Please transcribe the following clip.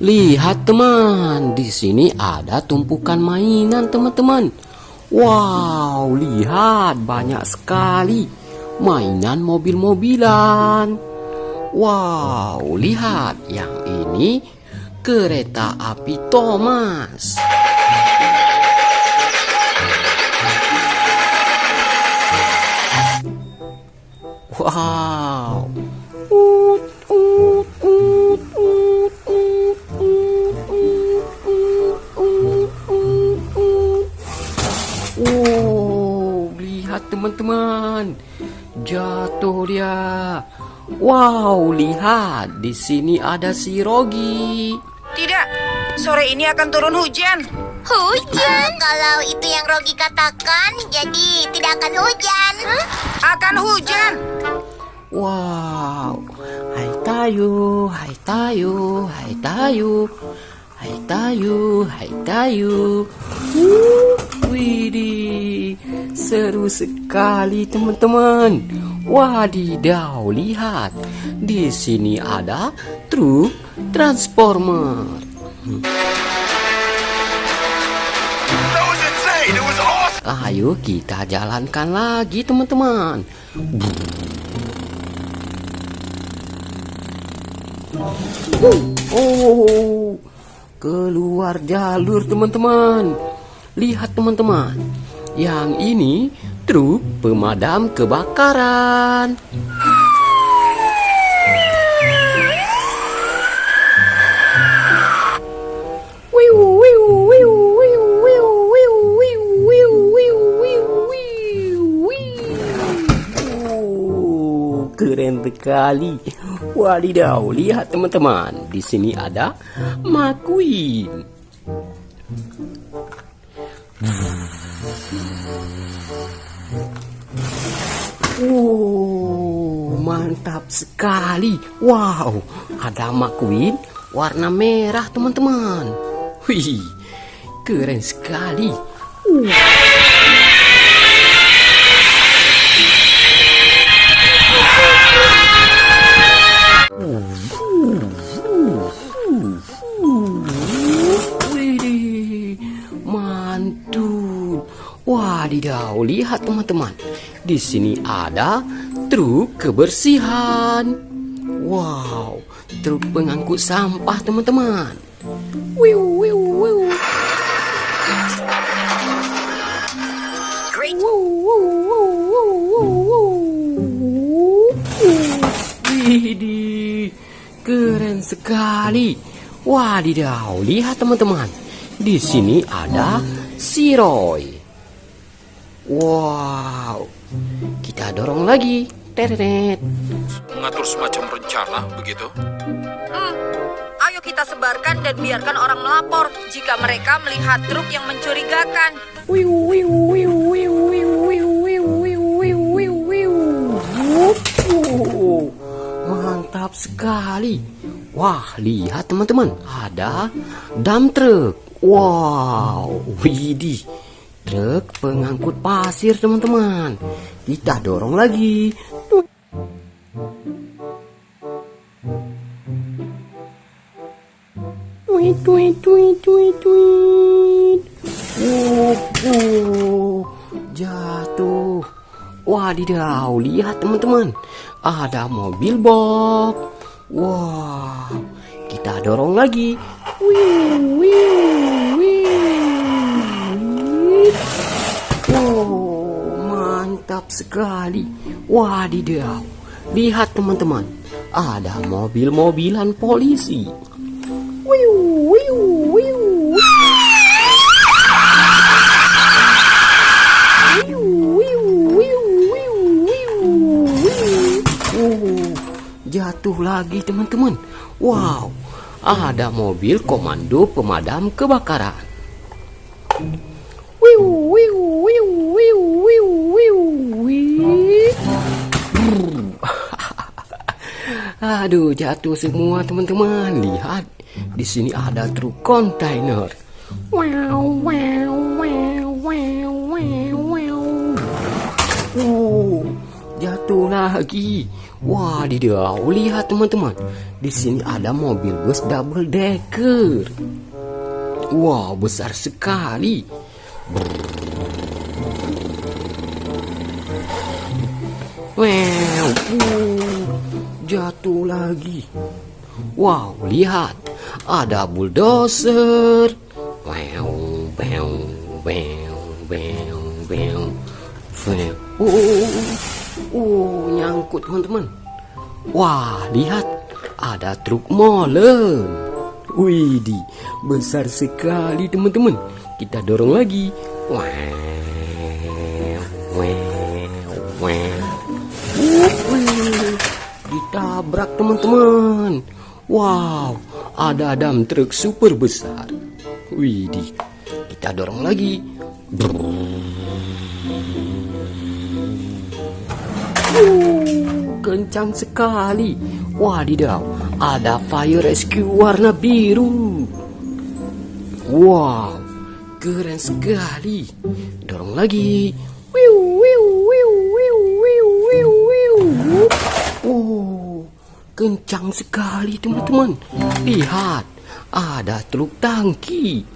Lihat teman, di sini ada tumpukan mainan teman-teman. Wow, lihat banyak sekali mainan mobil-mobilan. Wow, lihat yang ini kereta api Thomas. Wow. Wow, lihat teman-teman. Jatuh dia. Wow, lihat di sini ada si Rogi. Tidak, sore ini akan turun hujan. Hujan? Kalau itu yang Rogi katakan, jadi tidak akan hujan. Akan hujan. Wow, hai Tayu, hai Tayu, hai Tayu, hai Tayu, hai Tayu. Widih, seru sekali teman-teman. Wadidaw, lihat, di sini ada truk transformer. Ayo kita jalankan lagi teman-teman. Oh, keluar jalur teman-teman. Lihat teman-teman, yang ini truk pemadam kebakaran. Keren sekali. Wadidaw, lihat teman-teman. Di sini ada McQueen. Mantap sekali. Wow, ada McQueen warna merah teman-teman. Wih, keren sekali. Widih, mantul. Wadidaw, lihat teman-teman. Di sini ada truk kebersihan. Wow, truk pengangkut sampah teman-teman. Widih, keren sekali. Wadidaw, lihat teman-teman. Di sini ada si Roy. Wow, kita dorong lagi. Teret. Mengatur semacam rencana begitu? Ayo kita sebarkan dan biarkan orang melapor jika mereka melihat truk yang mencurigakan. Mantap sekali. Wah, lihat teman-teman, ada dump truck. Wow, widih, truk pengangkut pasir teman-teman. Kita dorong lagi. Jatuh. Wadidaw, lihat teman-teman, ada mobil box. Wow, kita dorong lagi. Mantap sekali. Wadidaw, lihat teman-teman, ada mobil-mobilan polisi. Jatuh lagi teman-teman. Wow, ada mobil komando pemadam kebakaran. Aduh, jatuh semua teman-teman. Lihat, di sini ada truk kontainer. Jatuh lagi. Wadidaw, lihat teman-teman. Di sini ada mobil bus double decker. Wow, besar sekali. Wow, jatuh lagi. Wow, lihat, ada bulldozer. Wow, wow, wow, wow, wow. Nyangkut teman-teman. Wah, lihat, ada truk molen. Widih, besar sekali teman-teman. Kita dorong lagi. Wow, wow, wow. Ditabrak teman-teman. Wow, ada dump truk super besar. Widih, kita dorong lagi. Kencang sekali. Wadidaw, ada fire rescue warna biru. Wow, keren sekali. Dorong lagi. Kencang sekali teman-teman. Lihat, ada truk tangki.